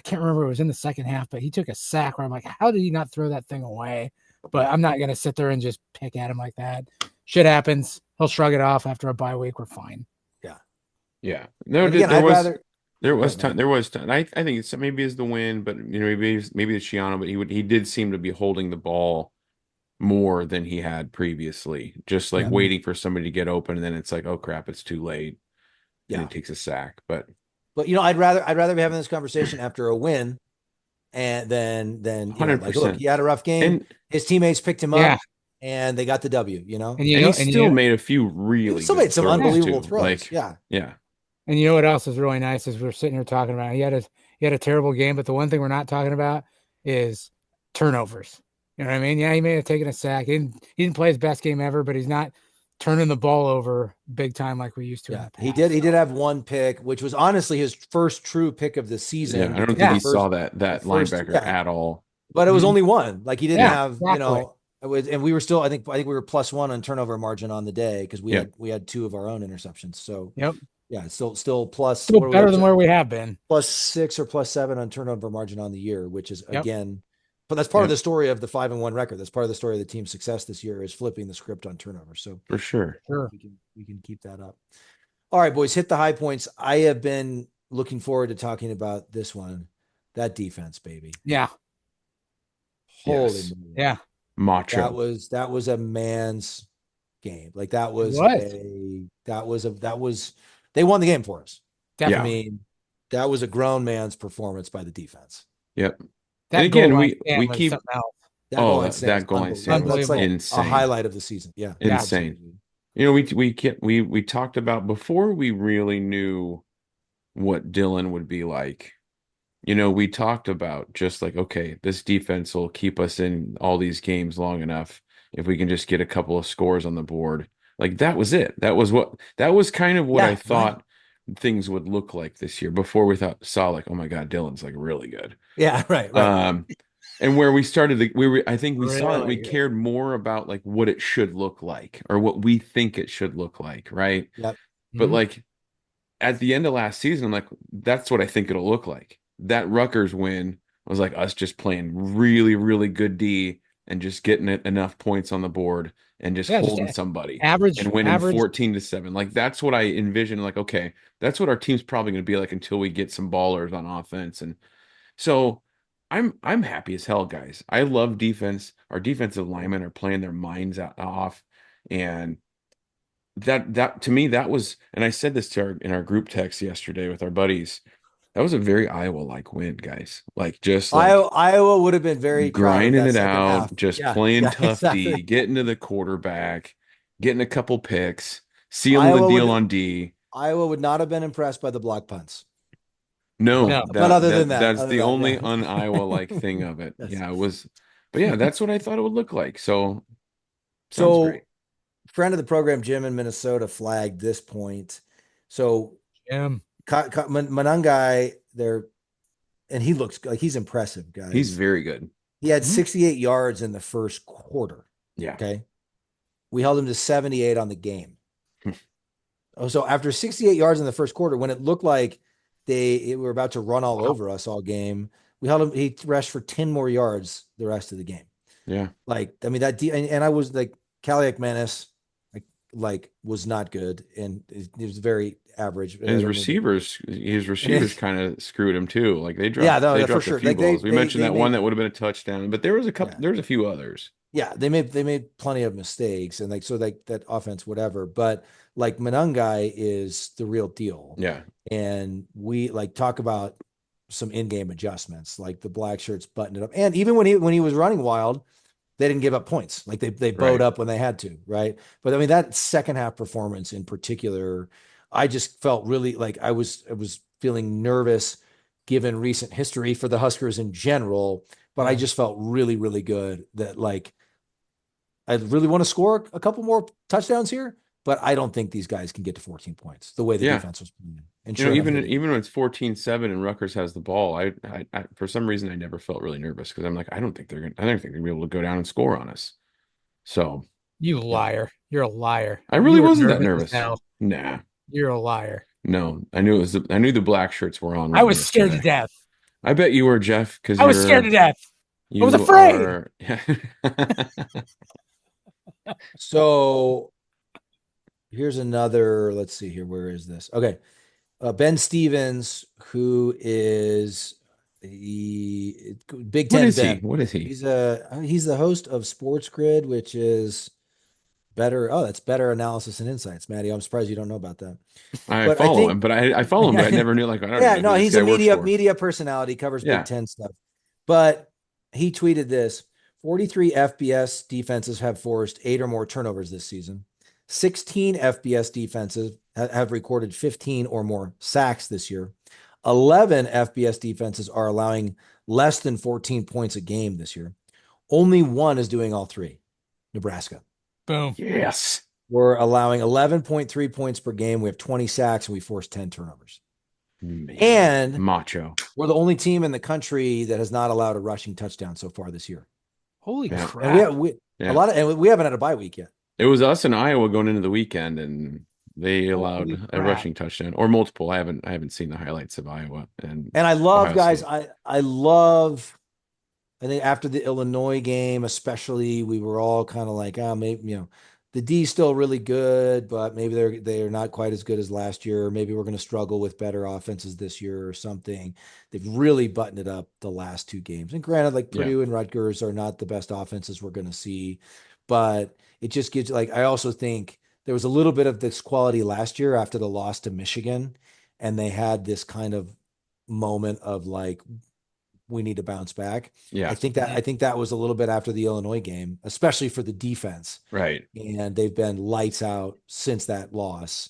D: can't remember, it was in the second half, but he took a sack where I'm like, how did he not throw that thing away? But I'm not going to sit there and just pick at him like that. Shit happens. He'll shrug it off after a bye week. We're fine.
B: Yeah.
C: Yeah. No, there was time. I think it's maybe it's the win, but maybe it's Shiano, but he did seem to be holding the ball more than he had previously, just like waiting for somebody to get open, and then it's like, oh crap, it's too late. And he takes a sack. But
B: I'd rather be having this conversation after a win, and then
C: 100%.
B: Look, he had a rough game. And his teammates picked him up, and they got the W.
C: And he still made a few really.
B: He still made some unbelievable throws.
C: Yeah.
D: And you know what else is really nice is we're sitting here talking about he had a terrible game, but the one thing we're not talking about is turnovers. You know what I mean? Yeah, he may have taken a sack. He didn't play his best game ever, but he's not turning the ball over big time like we used to.
B: Yeah, he did. He did have one pick, which was honestly his first true pick of the season.
C: Yeah, I don't think he saw that linebacker at all.
B: But it was only one. Like he didn't have,
D: exactly.
B: And we were still. I think we were +1 on turnover margin on the day because we had 2 of our own interceptions. So yeah, still plus.
D: Still better than where we have been.
B: +6 or +7 on turnover margin on the year, which is again. But that's part of the story of the 5-1 record. That's part of the story of the team's success this year is flipping the script on turnover. So
C: for sure,
B: we can keep that up. All right, boys, hit the high points. I have been looking forward to talking about this one. That defense, baby.
D: Yeah.
B: Holy
D: moly. Yeah.
C: Macho.
B: That was a man's game. Like they won the game for us.
D: Definitely.
B: I mean, that was a grown man's performance by the defense.
C: Yep.
D: That
C: and again, we keep
B: that goal line stand. That's like
C: insane.
B: A highlight of the season. Yeah.
C: Insane. We talked about before we really knew what Dylan would be like. We talked about just like, okay, this defense will keep us in all these games long enough if we can just get a couple of scores on the board. Like that was it. That was kind of what I thought things would look like this year before we saw like, oh my God, Dylan's like really good.
B: Yeah, right.
C: And where we started, I think we saw that we cared more about like what it should look like or what we think it should look like, right?
B: Yep.
C: But like at the end of last season, I'm like, that's what I think it'll look like. That Rutgers win was like us just playing really, really good D and just getting enough points on the board and just holding somebody and winning 14-7. Like that's what I envisioned. Like, okay, that's what our team's probably going to be like until we get some ballers on offense. And so I'm happy as hell, guys. I love defense. Our defensive linemen are playing their minds off, and that to me that was. And I said this in our group text yesterday with our buddies. That was a very Iowa-like win, guys. Like just like
B: Iowa would have been very
C: grinding it out,
B: half.
C: just playing tough D, getting to the quarterback, getting a couple picks, sealing the deal on D.
B: Iowa would not have been impressed by the block punts.
C: No.
B: But other than that,
C: that's the only un-Iowa-like thing of it. Yeah, it was. But yeah, that's what I thought it would look like. So great.
B: Friend of the program, Jim in Minnesota, flagged this point. So Monangai there, and he looks like he's impressive, guys.
C: He's very good.
B: He had 68 yards in the first quarter.
C: Yeah.
B: Okay. We held him to 78 on the game. So after 68 yards in the first quarter, when it looked like they were about to run all over us all game, we held him. He rushed for 10 more yards the rest of the game.
C: Yeah.
B: Like, I mean, and I was like, Kaliak Manis, like was not good. And he was very average.
C: And his receivers kind of screwed him too. Like they dropped,
B: for sure.
C: A few balls. We mentioned that one that would have been a touchdown, but there was a couple, there's a few others.
B: Yeah. They made plenty of mistakes and like, so like that offense, whatever, but like Monangai is the real deal.
C: Yeah.
B: And we like talk about some in-game adjustments, like the Blackshirts buttoned it up. And even when he was running wild, they didn't give up points. Like they bowed up when they had to, right? But I mean, that second half performance in particular, I just felt really like I was feeling nervous given recent history for the Huskers in general, but I just felt really, really good that like I really want to score a couple more touchdowns here, but I don't think these guys can get to 14 points the way the defense was playing. And
C: even when it's 14-7 and Rutgers has the ball, I for some reason I never felt really nervous because I'm like, I don't think they're gonna be able to go down and score on us. So
D: you liar. You're a liar.
C: I really wasn't that nervous. Nah.
D: You're a liar.
C: No, I knew the Blackshirts were on.
D: I was scared to death.
C: I bet you were, Jeff, because
D: I was scared to death. I was afraid.
B: So here's another, let's see here. Where is this? Okay. Ben Stevens, who is the Big Ten.
C: What is he?
B: He's the host of Sports Grid, which is better. Oh, that's Better Analysis and Insights, Maddie. I'm surprised you don't know about that.
C: I follow him, but I never knew. Like, I don't know.
B: He's a media personality, covers Big Ten stuff. But he tweeted this: 43 FBS defenses have forced 8 or more turnovers this season. 16 FBS defenses have recorded 15 or more sacks this year. 11 FBS defenses are allowing less than 14 points a game this year. Only one is doing all three. Nebraska.
D: Boom.
C: Yes.
B: We're allowing 11.3 points per game. We have 20 sacks and we forced 10 turnovers.
C: Man.
B: And
C: macho.
B: We're the only team in the country that has not allowed a rushing touchdown so far this year.
D: Holy crap.
B: And we haven't had a bye week yet.
C: It was us in Iowa going into the weekend, and they allowed a rushing touchdown or multiple. I haven't seen the highlights of Iowa. And
B: I love, guys, I love, I think after the Illinois game, especially, we were all kind of like, maybe, the D's still really good, but maybe they're not quite as good as last year. Maybe we're going to struggle with better offenses this year or something. They've really buttoned it up the last two games. And granted, like Purdue and Rutgers are not the best offenses we're going to see, but it just gives, like, I also think there was a little bit of this quality last year after the loss to Michigan, and they had this kind of moment of like, we need to bounce back.
C: Yeah.
B: I think that was a little bit after the Illinois game, especially for the defense.
C: Right.
B: And they've been lights out since that loss.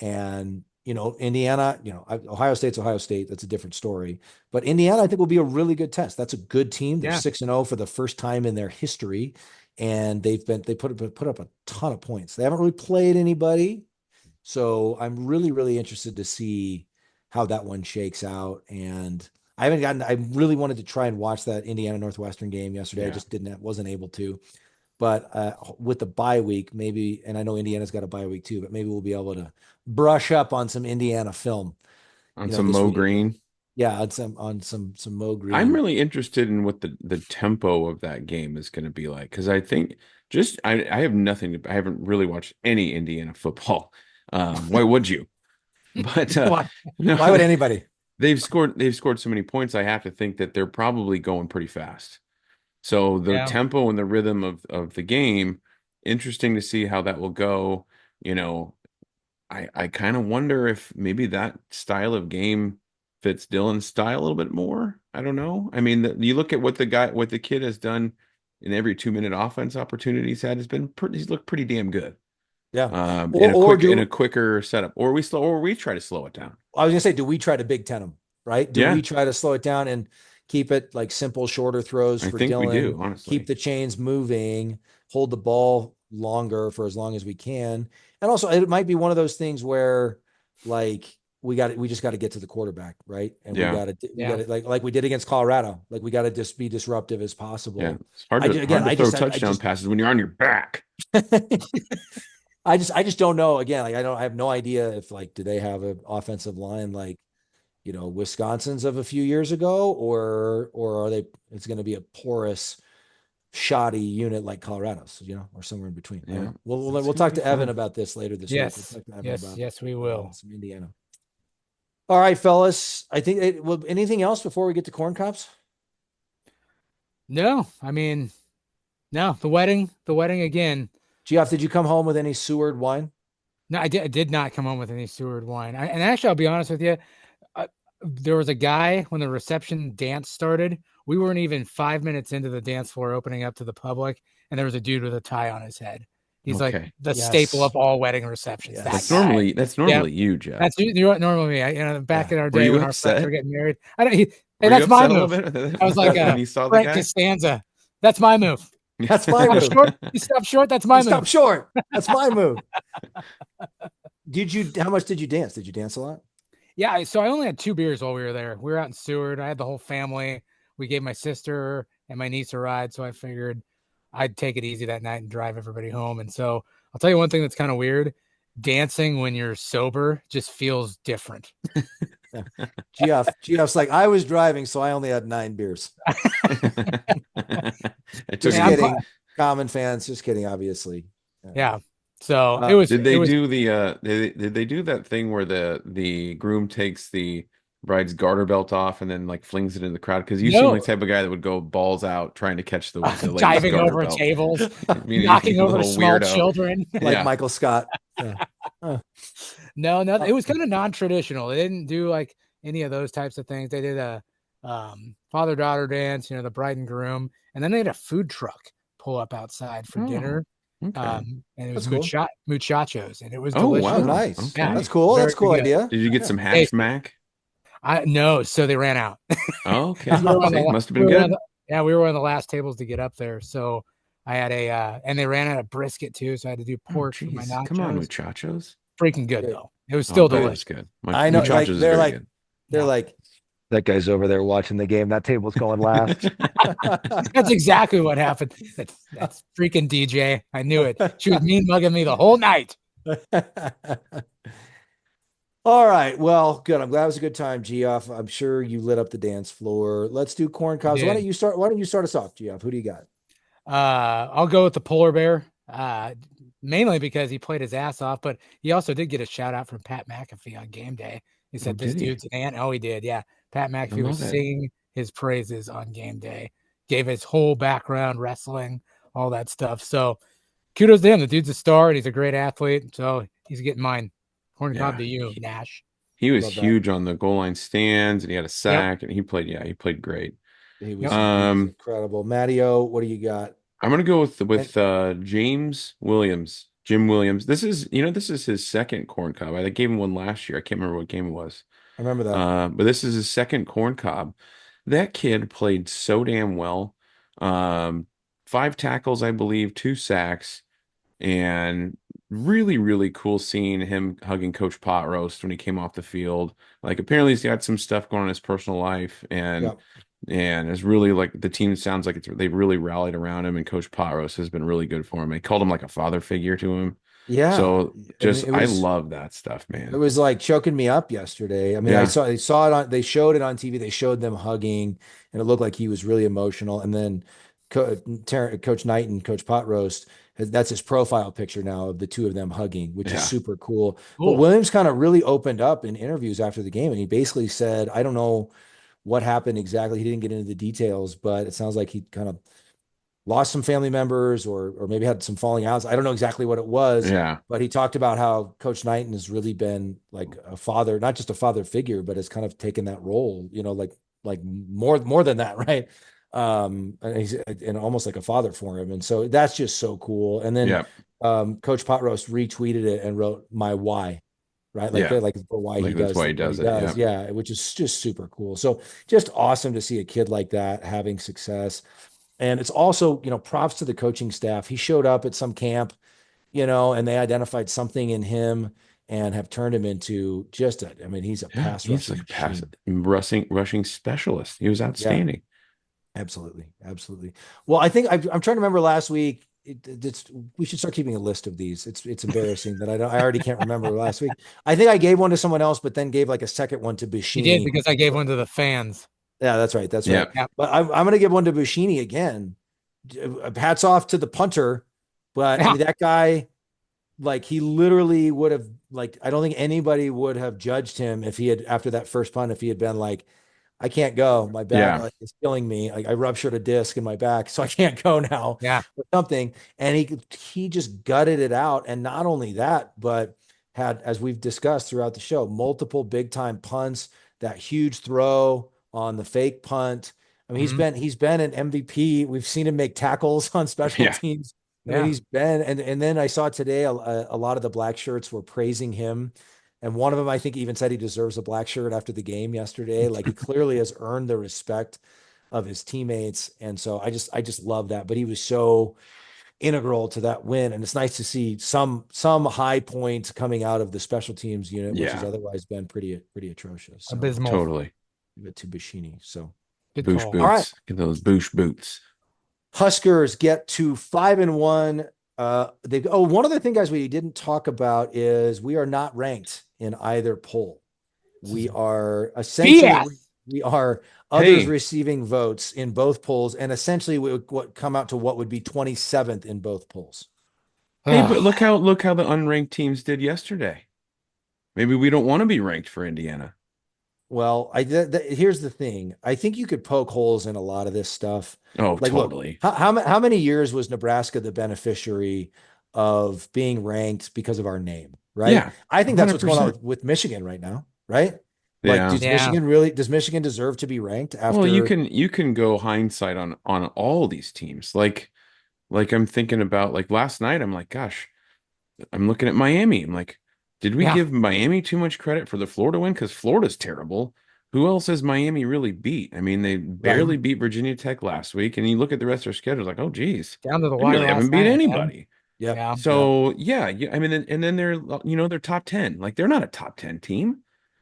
B: And, Indiana, Ohio State's Ohio State. That's a different story. But Indiana, I think, will be a really good test. That's a good team. They're 6-0 for the first time in their history. And they put up a ton of points. They haven't really played anybody. So I'm really, really interested to see how that one shakes out. And I really wanted to try and watch that Indiana Northwestern game yesterday. I just wasn't able to, but with the bye week, maybe, and I know Indiana's got a bye week too, but maybe we'll be able to brush up on some Indiana film.
C: On some Mo Green.
B: Yeah. On some Mo Green.
C: I'm really interested in what the tempo of that game is going to be like. Cause I think I haven't really watched any Indiana football. Why would you? But
B: why would anybody?
C: They've scored so many points. I have to think that they're probably going pretty fast. So the tempo and the rhythm of the game, interesting to see how that will go. I kind of wonder if maybe that style of game fits Dylan's style a little bit more. I don't know. I mean, you look at what the kid has done in every 2-minute offense opportunity he's had. He's looked pretty damn good.
B: Yeah.
C: In a quicker setup, or we try to slow it down.
B: I was gonna say, do we try to Big Ten them, right? Do we try to slow it down and keep it like simple, shorter throws for Dylan?
C: We do, honestly.
B: Keep the chains moving, hold the ball longer for as long as we can. And also it might be one of those things where like we just got to get to the quarterback, right? And we got to like we did against Colorado. Like we got to just be disruptive as possible.
C: Yeah. It's hard to throw touchdown passes when you're on your back.
B: I just don't know. Again, like I have no idea if like, do they have an offensive line like, Wisconsin's of a few years ago, or are they? It's going to be a porous, shoddy unit like Colorado's, or somewhere in between.
C: Yeah,
B: we'll talk to Evan about this later this week.
D: Yes, we will.
B: Some Indiana. All right, fellas. I think. Anything else before we get to corn cobs?
D: No, I mean, no. The wedding again.
B: Geoff, did you come home with any Seward wine?
D: No, I did not come home with any Seward wine. And actually, I'll be honest with you. There was a guy when the reception dance started. We weren't even 5 minutes into the dance floor opening up to the public, and there was a dude with a tie on his head. He's like the staple of all wedding receptions.
B: Yes.
C: That's normally you, Jeff.
D: That's normally me. Back in our day when our friends were getting married.
C: That's
D: my move. I was like, Frank Costanza. That's my move.
B: That's my move.
D: You stop short. That's my move.
B: Stop short. That's my move. How much did you dance? Did you dance a lot?
D: Yeah. So I only had 2 beers while we were there. We were out in Seward. I had the whole family. We gave my sister and my niece a ride. So I figured I'd take it easy that night and drive everybody home. And so I'll tell you one thing that's kind of weird. Dancing when you're sober just feels different.
B: Geoff's like, I was driving, so I only had 9 beers. Just kidding. Common fans, just kidding, obviously.
D: Yeah. So it was.
C: Did they do that thing where the groom takes the bride's garter belt off and then like flings it in the crowd? Because you seem like the type of guy that would go balls out trying to catch the
D: diving over tables, knocking over small children,
B: like Michael Scott.
D: No, it was kind of non-traditional. They didn't do like any of those types of things. They did a father-daughter dance, the bride and groom, and then they had a food truck pull up outside for dinner.
C: Okay.
D: And it was
B: Cool.
D: muchachos, and it was
C: Oh,
D: delicious.
C: wow.
B: Nice.
C: Okay.
B: That's cool. That's a cool idea.
C: Did you get some hash mac?
D: No, so they ran out.
C: Okay.
D: We
C: Must have been good.
D: We were one of the last tables to get up there. So I had and they ran out of brisket too. So I had to do pork for my nachos.
C: Come on, muchachos.
D: Freaking good though. It was still delicious.
C: Good.
B: I know. Like, they're like,
D: Yeah.
B: like, that guy's over there watching the game. That table's going last.
D: That's exactly what happened. That's freaking DJ. I knew it. She was mean mugging me the whole night.
B: All right. Well, good. I'm glad it was a good time, Geoff. I'm sure you lit up the dance floor. Let's do corn cobs. Why don't you start us off, Geoff? Who do you got?
D: I'll go with the polar bear. Mainly because he played his ass off, but he also did get a shout out from Pat McAfee on game day. He said, "This dude's an ant." Oh, he did. Yeah. Pat McAfee was singing his praises on game day, gave his whole background, wrestling, all that stuff. So kudos to him. The dude's a star and he's a great athlete. So he's getting mine. Corn cob to you, Nash.
C: He was huge on the goal line stands and he had a sack and he played great.
B: He was incredible. Matteo, what do you got?
C: I'm gonna go with James Williams. Jim Williams. This is his second corn cob. I gave him one last year. I can't remember what game it was.
B: I remember that.
C: But this is his second corn cob. That kid played so damn well. 5 tackles, I believe, 2 sacks, and really, really cool seeing him hugging Coach Pot Roast when he came off the field. Like, apparently he's got some stuff going on in his personal life, and it's really like the team sounds like they've really rallied around him, and Coach Pot Roast has been really good for him. They called him like a father figure to him.
B: Yeah.
C: So I love that stuff, man.
B: It was like choking me up yesterday. I mean, I saw it on, they showed it on TV. They showed them hugging and it looked like he was really emotional. And then Coach Knight and Coach Pot Roast, that's his profile picture now of the two of them hugging, which is super cool. But Williams kind of really opened up in interviews after the game. And he basically said, I don't know what happened exactly. He didn't get into the details, but it sounds like he kind of lost some family members or maybe had some falling outs. I don't know exactly what it was.
C: Yeah.
B: But he talked about how Coach Knighton has really been like a father, not just a father figure, but has kind of taken that role, like more than that, right? And he's almost like a father for him. And so that's just so cool. And then Coach Pot Roast retweeted it and wrote my why. Right. Like for why he does it. Yeah. Which is just super cool. So just awesome to see a kid like that having success. And it's also, props to the coaching staff. He showed up at some camp, and they identified something in him and have turned him into he's a pass
C: rushing specialist. He was outstanding.
B: Yeah. Absolutely. Well, I think I'm trying to remember last week. We should start keeping a list of these. It's embarrassing that I already can't remember last week. I think I gave one to someone else, but then gave like a second one to Buschini.
D: You did, because I gave one to the fans.
B: Yeah, that's right.
C: Yeah.
B: But I'm going to give one to Buschini again. Hats off to the punter, but I mean, that guy, like, he literally would have, like, I don't think anybody would have judged him if he had, after that first punt, if he had been like, I can't go, my back is killing me. Like, I ruptured a disc in my back, so I can't go now.
D: Yeah,
B: or something. And he just gutted it out. And not only that, but had, as we've discussed throughout the show, multiple big time punts, that huge throw on the fake punt. I mean, he's been an MVP. We've seen him make tackles on special teams. I mean, he's been, and then I saw today a lot of the Blackshirts were praising him. And one of them, I think, even said he deserves a black shirt after the game yesterday. Like, he clearly has earned the respect of his teammates. And so I just love that. But he was so integral to that win. And it's nice to see some high points coming out of the special teams unit, which has otherwise been pretty atrocious. So,
D: abysmal.
C: Totally.
B: To Buschini. So
C: Boosh boots.
B: All right.
C: Get those Boosh boots.
B: Huskers get to 5-1. One other thing, guys, we didn't talk about is we are not ranked in either poll. We are essentially we are others receiving votes in both polls, and essentially we would come out to what would be 27th in both polls.
C: Hey, but look how the unranked teams did yesterday. Maybe we don't want to be ranked for Indiana.
B: Well, here's the thing. I think you could poke holes in a lot of this stuff.
C: Oh, like, totally.
B: Look, how many years was Nebraska the beneficiary of being ranked because of our name, right? Yeah, I think that's 100%. What's going on with Michigan right now, right? Like, does Michigan deserve to be ranked after?
C: Well, you can go hindsight on all these teams. Like Like I'm thinking about like last night, I'm like, gosh, I'm looking at Miami. I'm like, did we give Miami too much credit for the Florida win? Because Florida's terrible. Who else has Miami really beat? I mean, they barely beat Virginia Tech last week, and you look at the rest of their schedule, like, oh, geez,
D: down to the
C: they
D: wire
C: really haven't beat anybody.
B: Yeah.
C: So yeah, I mean, and then they're top 10. Like they're not a top 10 team.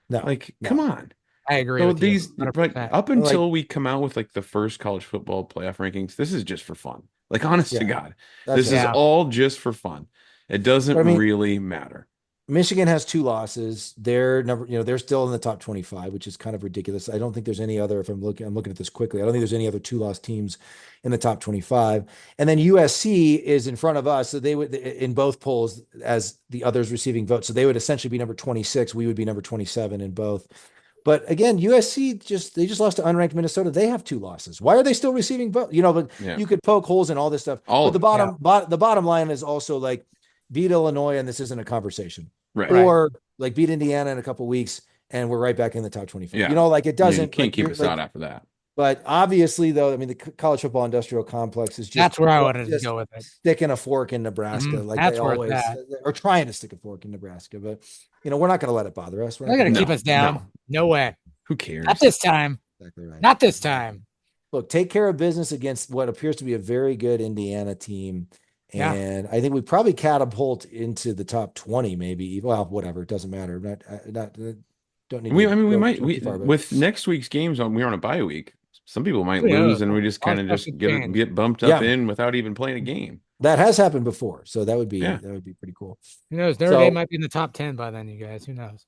B: No.
C: Like, come on.
D: I agree
C: So
D: with
C: these,
D: you.
C: but up until we come out with like the first college football playoff rankings, this is just for fun. Like, honest to God, this is all just for fun. It doesn't really matter.
B: Michigan has 2 losses. They're they're still in the top 25, which is kind of ridiculous. I don't think there's any other, I'm looking at this quickly. I don't think there's any other 2-loss teams in the top 25. And then USC is in front of us. So they would, in both polls, as the others receiving votes. So they would essentially be number 26. We would be number 27 in both. But again, USC they just lost to unranked Minnesota. They have 2 losses. Why are they still receiving votes? But you could poke holes in all this stuff. But the bottom line is also like beat Illinois, and this isn't a conversation.
C: Right.
B: Or like beat Indiana in a couple of weeks and we're right back in the top 25.
C: Yeah.
B: Like it doesn't.
C: You can't keep us out after that.
B: But obviously, though, I mean, the college football industrial complex is just
D: that's where I wanted to go with it.
B: Sticking a fork in Nebraska, like
D: that's
B: they always or trying to stick a fork in Nebraska. But we're not going to let it bother us. We're
D: not going to keep us down. No way.
C: Who cares?
D: Not this time.
B: Exactly right.
D: Not this time.
B: Look, take care of business against what appears to be a very good Indiana team. And I think we probably catapult into the top 20, maybe. Well, whatever. It doesn't matter. Don't need.
C: We might. With next week's games we're on a bye week. Some people might lose, and we just kind of just get bumped up in without even playing a game.
B: That has happened before, so that would be pretty cool.
D: Who knows? Notre Dame might be in the top 10 by then, you guys. Who knows?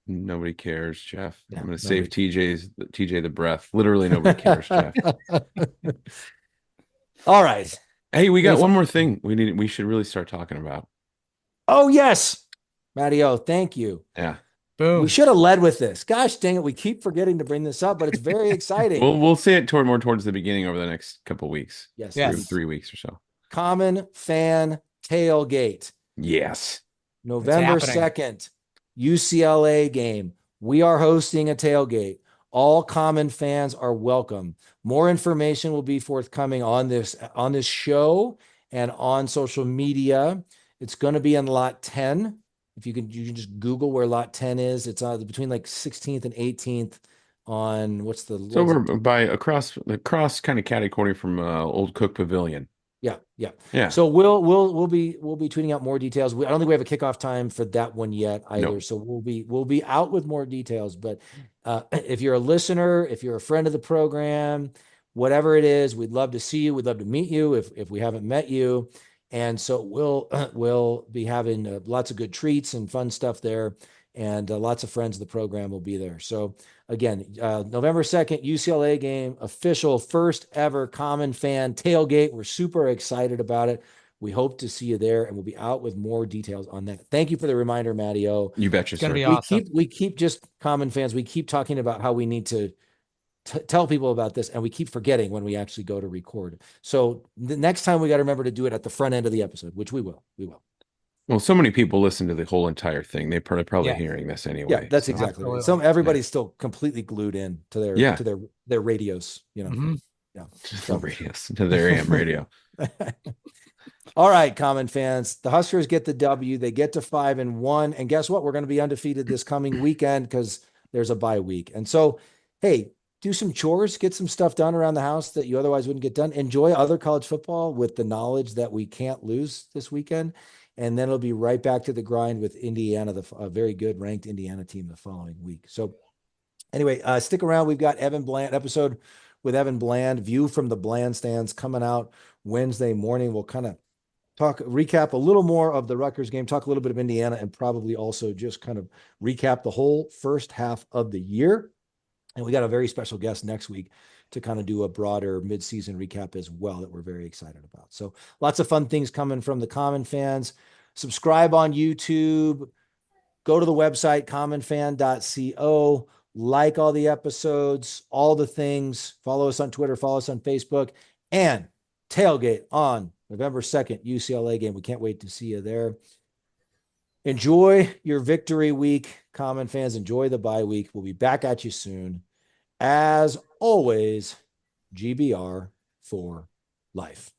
C: Nobody cares, Jeff. I'm going to save TJ the breath. Literally, nobody cares, Jeff.
B: All right.
C: Hey, we got one more thing we should really start talking about.
B: Oh, yes. Matty-O, thank you.
C: Yeah.
B: Boom. We should have led with this. Gosh dang it. We keep forgetting to bring this up, but it's very exciting.
C: We'll say it more towards the beginning over the next couple of weeks.
B: Yes.
C: 3 weeks or so.
B: Common Fan Tailgate.
C: Yes.
B: November 2nd, UCLA game. We are hosting a tailgate. All Common fans are welcome. More information will be forthcoming on this show and on social media. It's going to be in lot 10. If you can just Google where lot 10 is. It's between like 16th and 18th on
C: we're by across kind of catty corner from Old Cook Pavilion.
B: Yeah. So we'll be tweeting out more details. I don't think we have a kickoff time for that one yet either. Nope. So we'll be out with more details. But if you're a listener, if you're a friend of the program, whatever it is, we'd love to see you. We'd love to meet you if we haven't met you. And so we'll be having lots of good treats and fun stuff there, and lots of friends of the program will be there. So again, November 2nd, UCLA game, official first ever Common Fan tailgate. We're super excited about it. We hope to see you there, and we'll be out with more details on that. Thank you for the reminder, Matty-O.
C: You betcha.
D: It's going to be awesome.
B: We keep just Common fans. We keep talking about how we need to tell people about this, and we keep forgetting when we actually go to record. So the next time we got to remember to do it at the front end of the episode, which we will.
C: Well, so many people listen to the whole entire thing. They're probably hearing this anyway.
B: Yeah, that's exactly right. Everybody's still completely glued in to their radios,
D: Mm-hmm.
B: Yeah.
C: To radios, to their AM radio.
B: All right, Common fans. The Huskers get the W. They get to 5-1. And guess what? We're going to be undefeated this coming weekend because there's a bye week. And so, hey, do some chores, get some stuff done around the house that you otherwise wouldn't get done. Enjoy other college football with the knowledge that we can't lose this weekend. And then it'll be right back to the grind with Indiana, a very good ranked Indiana team the following week. So anyway, stick around. We've got episode with Evan Bland, View from the Bland Stands, coming out Wednesday morning. We'll kind of recap a little more of the Rutgers game, talk a little bit of Indiana, and probably also just kind of recap the whole first half of the year. And we got a very special guest next week to kind of do a broader midseason recap as well that we're very excited about. So lots of fun things coming from the Common fans. Subscribe on YouTube. Go to the website, commonfan.co. Like all the episodes, all the things. Follow us on Twitter. Follow us on Facebook. And tailgate on November 2nd, UCLA game. We can't wait to see you there. Enjoy your victory week, Common fans. Enjoy the bye week. We'll be back at you soon. As always, GBR for life.